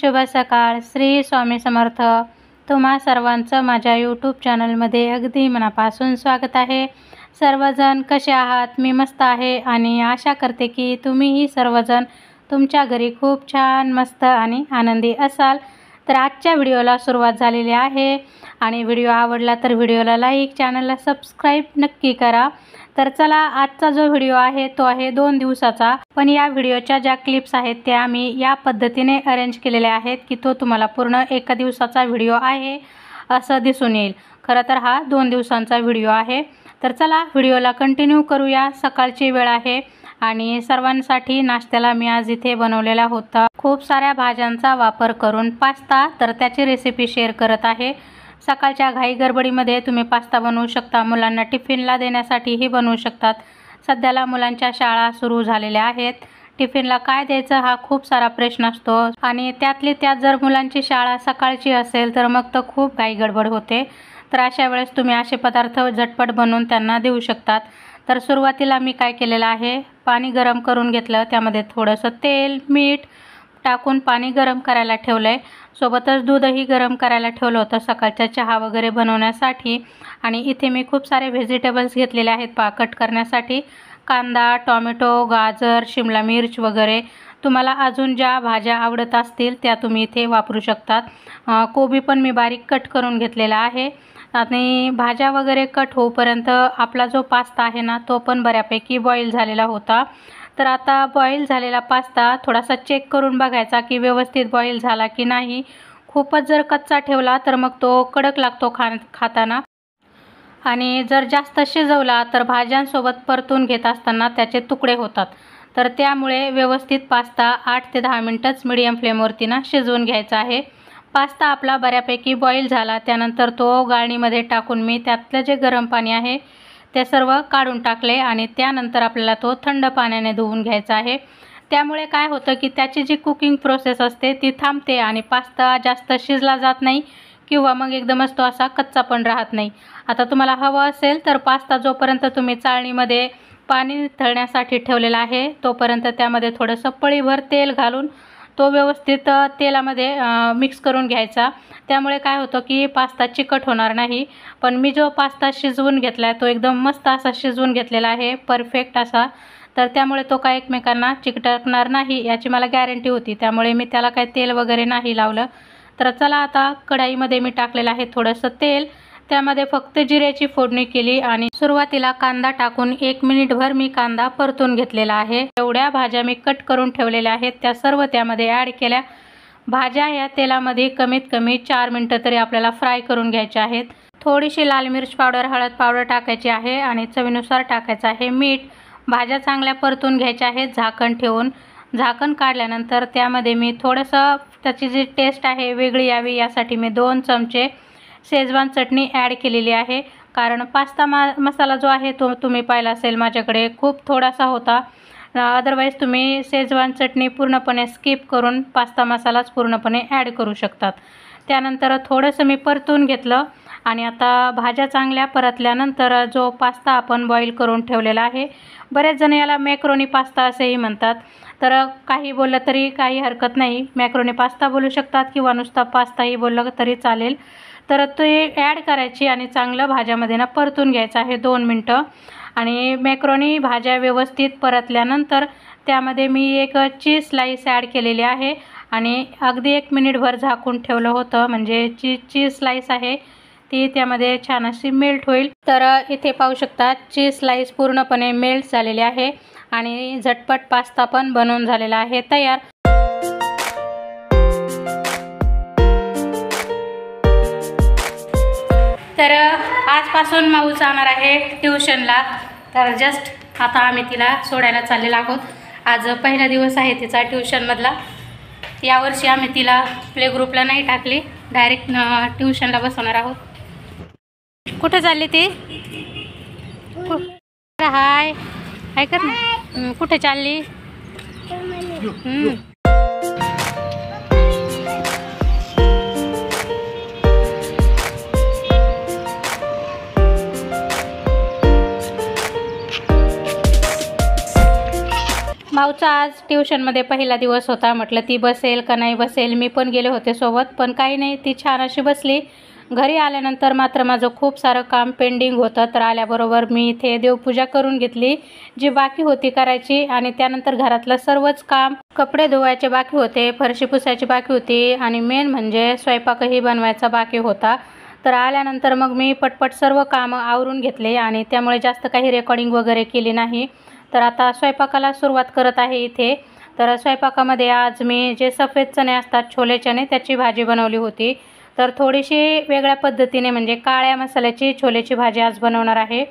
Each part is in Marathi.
शुभ सकाळ. श्री स्वामी समर्थ. तुम्हा सर्वांचं माझ्या यूट्यूब चॅनलमध्ये अगदी मनापासून स्वागत आहे. सर्वजण कसे आहात? मी मस्त आहे आणि आशा करते की तुम्हीही सर्वजण तुमच्या घरी खूप छान मस्त आणि आनंदी असाल. तर आजच्या व्हिडिओला सुरुवात झालेली आहे आणि व्हिडिओ आवडला तर व्हिडिओला लाईक, चॅनलला सबस्क्राईब नक्की करा. तर चला, आजचा जो व्हिडिओ आहे तो आहे 2 दिवसाचा, पण या व्हिडिओच्या ज्या क्लिप्स आहेत त्या मी या पद्धतीने अरेंज केलेल्या आहेत की तो तुम्हाला पूर्ण 1 दिवसाचा व्हिडिओ आहे असं दिसून येईल. खरं तर हा 2 दिवसांचा व्हिडिओ आहे. तर चला व्हिडिओला कंटिन्यू करूया. सकाळची वेळ आहे आणि सर्वांसाठी नाश्त्याला मी आज इथे बनवलेला होता खूप साऱ्या भाज्यांचा वापर करून पास्ता. तर त्याची रेसिपी शेअर करत आहे. सकाळच्या घाई गडबडीमध्ये तुम्ही पास्ता बनवू शकता, मुलांना टिफिनला देण्यासाठीही बनवू शकतात. सध्याला मुलांच्या शाळा सुरू झालेल्या आहेत. टिफिनला काय द्यायचं हा खूप सारा प्रश्न असतो आणि त्यातली त्यात जर मुलांची शाळा सकाळची असेल तर मग तर खूप घाई गडबड होते. तर अशा वेळेस तुम्ही असे पदार्थ झटपट बनवून त्यांना देऊ शकतात. तर सुरुवातीला मी काय केलेलं आहे, पाणी गरम करून घेतलं, त्यामध्ये थोडंसं तेल, मीठ टाकून पाणी गरम करायला ठेवलं आहे. सोबतच दूधही गरम करायला ठेवलं होतं सकाळचा चहा वगैरे बनवण्यासाठी. आणि इथे मी खूप सारे व्हेजिटेबल्स घेतलेले आहेत कट करण्यासाठी. कांदा, टोमॅटो, गाजर, शिमला मिर्च वगैरे तुम्हाला अजून ज्या भाज्या आवडत असतील त्या तुम्ही इथे वापरू शकतात. कोबी पण मी बारीक कट करून घेतलेला आहे. आणि भाज्या वगैरे कट होईपर्यंत आपला जो पास्ता आहे ना तो पण बऱ्यापैकी बॉईल झालेला होता. तर आता बॉईल झालेला पास्ता थोडासा चेक करून बघायचा की व्यवस्थित बॉईल झाला की नाही. खूपच जर कच्चा ठेवला तर मग तो कडक लागतो खाताना. आणि जर जास्त शिजवला तर भाज्यांसोबत परतून घेत असताना त्याचे तुकडे होतात. तर त्यामुळे व्यवस्थित पास्ता 8 ते 10 मिनटंच मीडियम फ्लेमवरती ना शिजवून घ्यायचा आहे. पास्ता आपला बऱ्यापैकी बॉईल झाला त्यानंतर तो गाळणीमध्ये टाकून मी त्यातलं जे गरम पाणी आहे ते सर्व काढून टाकले आणि त्यानंतर आपल्याला तो थंड पाण्याने धुवून घ्यायचा आहे. त्यामुळे काय होतं की त्याची जी कुकिंग प्रोसेस असते ती थांबते आणि पास्ता जास्त शिजला जात नाही किंवा मग एकदमच तो असा कच्चा पण राहत नाही. आता तुम्हाला हवं असेल तर पास्ता जोपर्यंत तुम्ही चाळणीमध्ये पाणी निथळण्यासाठी ठेवलेला आहे तोपर्यंत त्यामध्ये थोडंसं पळीभर तेल घालून तो व्यवस्थित तेलामध्ये मिक्स करून घ्यायचा. त्यामुळे काय होतं की पास्ता चिकट होणार नाही. पण मी जो पास्ता शिजवून घेतला आहे तो एकदम मस्त असा शिजवून घेतलेला आहे, परफेक्ट असा. तर त्यामुळे तो काय एकमेकांना चिकटणार नाही याची मला गॅरंटी होती. त्यामुळे मी त्याला काय तेल वगैरे नाही लावलं. तर चला, आता कढाईमध्ये मी टाकलेलं आहे थोडंसं तेल. त्यामध्ये फक्त जिऱ्याची फोडणी केली आणि सुरुवातीला कांदा टाकून 1 मिनिटभर मी कांदा परतून घेतलेला आहे. एवढ्या भाज्या मी कट करून ठेवलेल्या आहेत त्या सर्व त्यामध्ये ॲड केल्या. भाज्या या तेलामध्ये कमीत कमी 4 मिनटं तरी आपल्याला फ्राय करून घ्यायच्या आहेत. थोडीशी लाल मिर्च पावडर, हळद पावडर टाकायची आहे आणि चवीनुसार टाकायचं आहे मीठ. भाज्या चांगल्या परतून घ्यायच्या आहेत झाकण ठेवून. झाकण काढल्यानंतर त्यामध्ये मी थोडंसं त्याची जी टेस्ट आहे वेगळी यावी यासाठी मी 2 चमचे शेजवान चटणी ॲड केलेली आहे. कारण पास्ता मसाला जो आहे तो तुम्ही पाहिला असेल माझ्याकडे खूप थोडासा होता. अदरवाईज तुम्ही शेजवान चटणी पूर्णपणे स्किप करून पास्ता मसालाच पूर्णपणे ॲड करू शकतात. त्यानंतर थोडंसं मी परतून घेतलं आणि आता भाज्या चांगल्या परतल्यानंतर जो पास्ता आपण बॉईल करून ठेवलेला आहे, बरेच जण याला मॅक्रोनी पास्ता असेही म्हणतात. तर काही बोललं तरी काही हरकत नाही, मॅक्रोनी पास्ता बोलू शकतात किंवा नुसता पास्ताही बोललं तरी चालेल. तर ते ॲड करायची आणि चांगलं भाज्यामध्ये ना परतून घ्यायचं आहे 2 मिनटं. आणि मॅक्रोनी भाज्या व्यवस्थित परतल्यानंतर त्यामध्ये मी एक चीज स्लाईस ॲड केलेली आहे आणि अगदी 1 मिनिटभर झाकून ठेवलं होतं म्हणजे चीज स्लाईस आहे ती त्यामध्ये छान अशी मेल्ट होईल. तर इथे पाहू शकता चीज स्लाईस पूर्णपणे मेल्ट झालेली आहे आणि झटपट पास्ता पण बनवून झालेला आहे तयार. तर आजपासून माऊ जाणार आहे ट्युशनला. तर जस्ट आता आम्ही तिला सोडायला चाललेलो आहोत. आज पहिला दिवस आहे तिचा ट्युशनमधला. यावर्षी आम्ही तिला प्ले ग्रुपला नाही टाकली, डायरेक्ट ट्युशनला बसवणार आहोत. कुठे चालली ती? हाय ऐकत ना, कुठे चालली? माऊ पिऊचा आज ट्युशनमध्ये पहिला दिवस होता. म्हटलं ती बसेल का नाही बसेल, मी पण गेले होते सोबत, पण काही नाही, ती छान अशी बसली. घरी आल्यानंतर मात्र माझं खूप सारं काम पेंडिंग होतं. तर आल्याबरोबर मी इथे देवपूजा करून घेतली जी बाकी होती करायची, आणि त्यानंतर घरातलं सर्वच काम, कपडे धुवायचे बाकी होते, फरशी पुसायची बाकी होती, आणि मेन म्हणजे स्वयंपाकही बनवायचा बाकी होता. तर आल्यानंतर मग मी पटपट सर्व कामं आवरून घेतले, आणि त्यामुळे जास्त काही रेकॉर्डिंग वगैरे केली नाही. तर आता स्वयंपाकाला सुरुवात करत आहे इथे. तर स्वयंपाकामध्ये आज मी जे सफेद चणे असतात, छोले चणे, त्याची भाजी बनवली होती. तर थोडीशी वेगळ्या पद्धतीने म्हणजे काळ्या मसाल्याची छोलेची भाजी आज बनवणार आहे.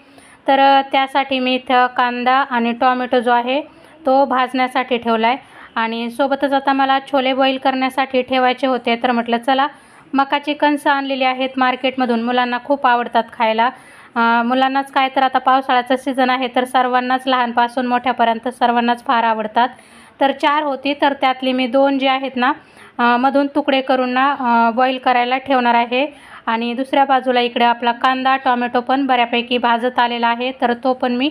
तर त्यासाठी मी इथं कांदा आणि टॉमॅटो जो आहे तो भाजण्यासाठी ठेवला आहे, आणि सोबतच आता मला छोले बॉईल करण्यासाठी ठेवायचे होते. तर म्हटलं चला, मकाची कणसं आणलेली आहेत मार्केटमधून, मुलांना खूप आवडतात खायला. मुलांनाच काय, तर आता पावसाळ्याचा सीझन आहे, तर सर्वांनाच लहानपासून मोठ्यापर्यंत सर्वांनाच फार आवडतात. तर 4 होती, तर त्यातली मी 2 जी आहेत ना मधून तुकडे करून ना बॉईल करायला ठेवणार आहे. आणि दुसऱ्या बाजूला इकडे आपला कांदा टोमॅटो पण बऱ्यापैकी भाजत आलेला आहे. तर तो पण मी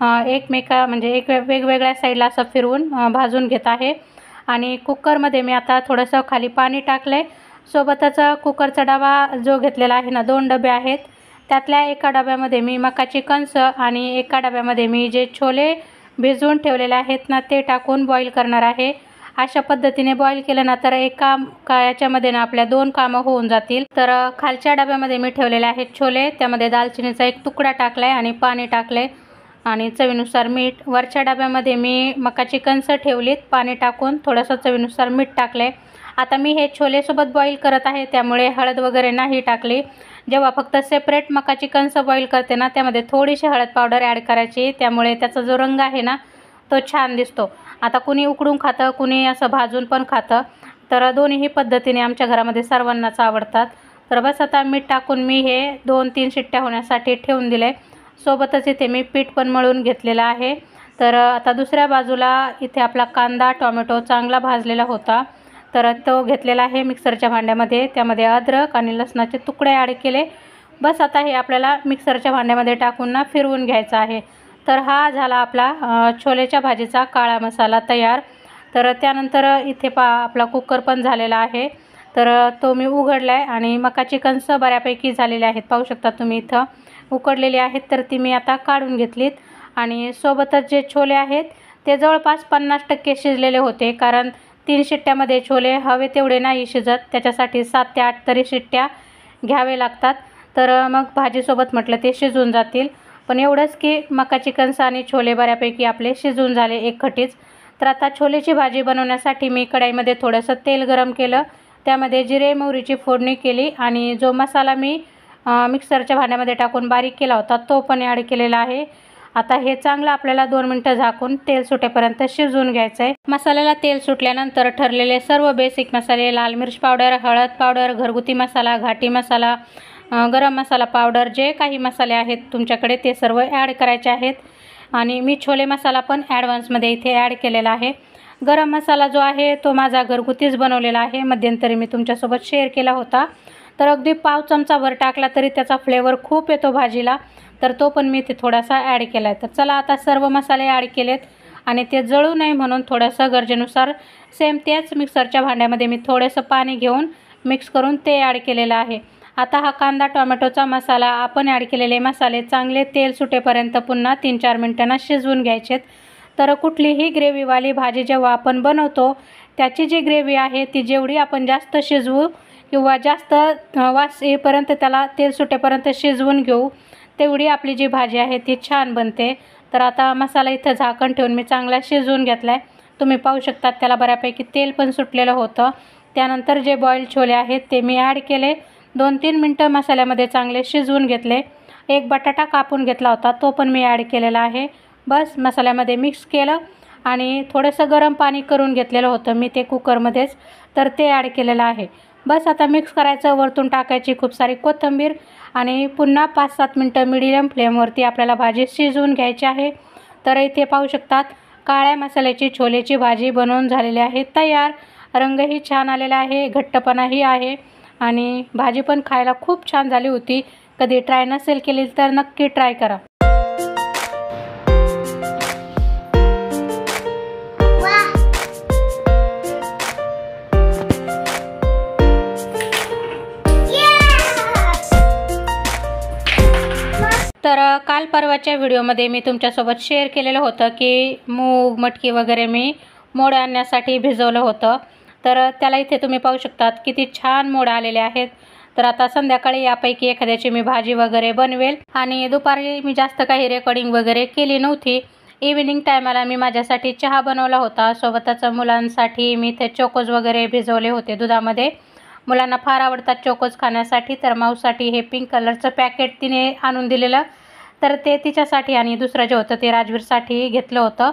म्हणजे वेगवेगळ्या साईडला असं फिरवून भाजून घेत आहे. आणि कुकरमध्ये मी आता थोडंसं खाली पाणी टाकलं आहे. सोबतच कुकरचा डबा जो घेतलेला आहे ना, 2 डबे आहेत, त्यातल्या एका डब्यामध्ये मी मकाची कणसं आणि एका डब्यामध्ये मी जे छोले भिजवून ठेवलेले आहेत ना ते टाकून बॉईल करणार आहे. अशा पद्धतीने बॉईल केलं ना तर याच्यामध्ये ना आपल्या 2 कामं होऊन जातील. तर खालच्या डब्यामध्ये मी ठेवलेले आहेत छोले, त्यामध्ये दालचिनीचा 1 तुकडा टाकला आहे आणि पाणी टाकलं आहे आणि चवीनुसार मीठ. वरच्या डब्यामध्ये मी मकाची कणसं ठेवलीत, पाणी टाकून थोडंसं चवीनुसार मीठ टाकलं आहे. आता मी हे छोलेसोबत बॉईल करत आहे, त्यामुळे हळद वगैरे नाही टाकली. जेव्हा फक्त सेपरेट मकाची कणसं बॉईल करते ना त्यामध्ये थोडीशी हळद पावडर ॲड करायची, त्यामुळे त्याचा जो रंग आहे ना तो छान दिसतो. आता कुणी उकडून खातं, कुणी असं भाजून पण खातं, तर दोन्हीही पद्धतीने आमच्या घरामध्ये सर्वांनाच आवडतात. तर बस आता मीठ टाकून मी हे 2-3 शिट्ट्या होण्यासाठी ठेवून दिले. सोबतच इथे मी पीठ पण मळून घेतलेलं आहे. तर आता दुसऱ्या बाजूला इथे आपला कांदा टोमॅटो चांगला भाजलेला होता, तर तो घेतलेला आहे मिक्सरच्या भांड्यामध्ये. त्यामध्ये अद्रक आणि लसणाचे तुकडे ॲड केले. बस आता हे आपल्याला मिक्सरच्या भांड्यामध्ये टाकून ना फिरवून घ्यायचा आहे. तर हा झाला आपला छोलेच्या भाजीचा काळा मसाला तयार. तर त्यानंतर इथे आपला कुकर पण झालेला आहे, तर तो मी उघडला आहे आणि मकाची कणसं बऱ्यापैकी झालेली आहेत, पाहू शकता तुम्ही इथं उकडलेली आहेत. तर ती मी आता काढून घेतलीत, आणि सोबतच जे छोले आहेत ते जवळपास 50% शिजलेले होते, कारण 3 शिट्ट्यामध्ये छोले हवे तेवढे नाही शिजत, त्याच्यासाठी 7 ते 8 तरी शिट्ट्या घ्यावे लागतात. तर मग भाजीसोबत म्हटलं ते शिजून जातील. पण एवढंच की मकाची कणसं आणि छोले बऱ्यापैकी आपले शिजून झाले एकखटीच. तर आता छोलेची भाजी बनवण्यासाठी मी कढईमध्ये थोडंसं तेल गरम केलं, त्यामध्ये जिरे मोहरीची फोडणी केली, आणि जो मसाला मी मिक्सरच्या भांड्यामध्ये टाकून बारीक केला होता तो पण ॲड केलेला आहे. आता हे चांगलं आपल्याला 2 मिनटं झाकून तेल सुटेपर्यंत शिजवून घ्यायचं आहे. मसाल्याला तेल सुटल्यानंतर ठरलेले सर्व बेसिक मसाले, लाल मिर्च पावडर, हळद पावडर, घरगुती मसाला, घाटी मसाला, गरम मसाला पावडर, जे काही मसाले आहेत तुमच्याकडे ते सर्व ॲड करायचे आहेत. आणि मी छोले मसाला पण ॲडव्हान्समध्ये इथे ॲड केलेला आहे. गरम मसाला जो आहे तो माझा घरगुतीच बनवलेला आहे, मध्यंतरी मी तुमच्यासोबत शेअर केला होता. तर अगदी पाव चमचाभर टाकला तरी त्याचा फ्लेवर खूप येतो भाजीला, तर तो पण मी इथे थोडासा ॲड केला आहे. तर चला आता सर्व मसाले ॲड केलेत, आणि ते जळू नये म्हणून थोडंसं गरजेनुसार सेम त्याच मिक्सरच्या भांड्यामध्ये मी थोडंसं पाणी घेऊन मिक्स करून ते ॲड केलेलं आहे. आता हा कांदा टोमॅटोचा मसाला, आपण ॲड केलेले मसाले चांगले तेल सुटेपर्यंत पुन्हा 3-4 मिनिटांना शिजवून घ्यायचेत. तर कुठलीही ग्रेव्हीवाली भाजी जेव्हा आपण बनवतो त्याची जी ग्रेव्ही आहे ती जेवढी आपण जास्त शिजवू किंवा जास्त वास येईपर्यंत त्याला तेल सुटेपर्यंत शिजवून घेऊ, तेवढी आपली जी भाजी आहे ती छान बनते. तर आता मसाला इथं झाकण ठेवून मी चांगला शिजवून घेतला आहे. तुम्ही पाहू शकता त्याला बऱ्यापैकी तेल पण सुटलेलं होतं. त्यानंतर जे बॉईल छोले आहेत ते मी ॲड केले. 2-3 मिनटं मसाल्यामध्ये चांगले शिजवून घेतले. एक बटाटा कापून घेतला होता तो पण मी ॲड केलेला आहे. बस मसाल्यामध्ये मिक्स केलं, आणि थोडंसं गरम पाणी करून घेतलेलं होतं मी ते कुकरमध्येच, तर ते ॲड केलेलं आहे. बस आता मिक्स करायचं, वरतून टाकायची खूप सारी कोथिंबीर, आणि पुन्हा 5-7 मिनटं मिडियम फ्लेमवरती आपल्याला भाजी शिजवून घ्यायची आहे. तर इथे पाहू शकतात काळ्या मसाल्याची छोलेची भाजी बनवून झालेली आहे तयार. रंगही छान आलेला आहे, घट्टपणाही आहे, आणि भाजी पण खायला खूप छान झाली होती. कधी ट्राय नसेल केली तर नक्की ट्राय करा. तर काल परवाच्या व्हिडिओमध्ये मी तुमच्यासोबत शेअर केलेलं होतं की मूग मटकी वगैरे मी मोड आणण्यासाठी भिजवलं होतं. तर त्याला इथे तुम्ही पाहू शकतात किती छान मोड आलेले आहेत. तर आता संध्याकाळी यापैकी एखाद्याची मी भाजी वगैरे बनवेल. आणि दुपारी मी जास्त काही रेकॉर्डिंग वगैरे केली नव्हती. इव्हिनिंग टायमाला मी माझ्यासाठी चहा बनवला होता. सोबतच मुलांसाठी मी इथे चोकोज वगैरे भिजवले होते दुधामध्ये. मुलांना फार आवडतात चोकोज खाण्यासाठी. तर माऊसाठी हे पिंक कलरचं पॅकेट तिने आणून दिलेलं, तर ते तिच्यासाठी आणि दुसरं जे होतं ते राजवीरसाठी घेतलं होतं.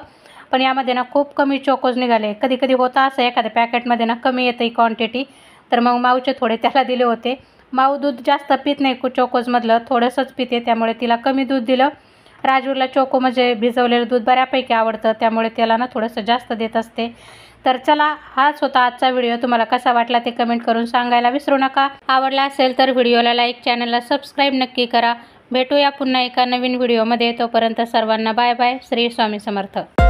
पण यामध्ये ना खूप कमी चोकोज निघाले. कधी कधी होतं असं एखाद्या पॅकेटमध्ये ना कमी येतं ही क्वांटिटी. तर मग माऊचे थोडे त्याला दिले होते. माऊ दूध जास्त पित नाही चोकोजमधलं, थोडंसंच पिते, त्यामुळे तिला कमी दूध दिलं. राजवीरला चोको म्हणजे भिजवलेलं दूध बऱ्यापैकी आवडतं, त्यामुळे त्याला ना थोडंसं जास्त देत असते. तर चला, हाच होता आजचा व्हिडिओ. तुम्हाला कसा वाटला ते कमेंट करून सांगायला विसरू नका. आवडला असेल तर व्हिडिओला लाईक, चॅनलला सबस्क्राईब नक्की करा. भेटूया पुन्हा एका नवीन व्हिडिओमध्ये. तोपर्यंत सर्वांना बाय बाय. श्री स्वामी समर्थ.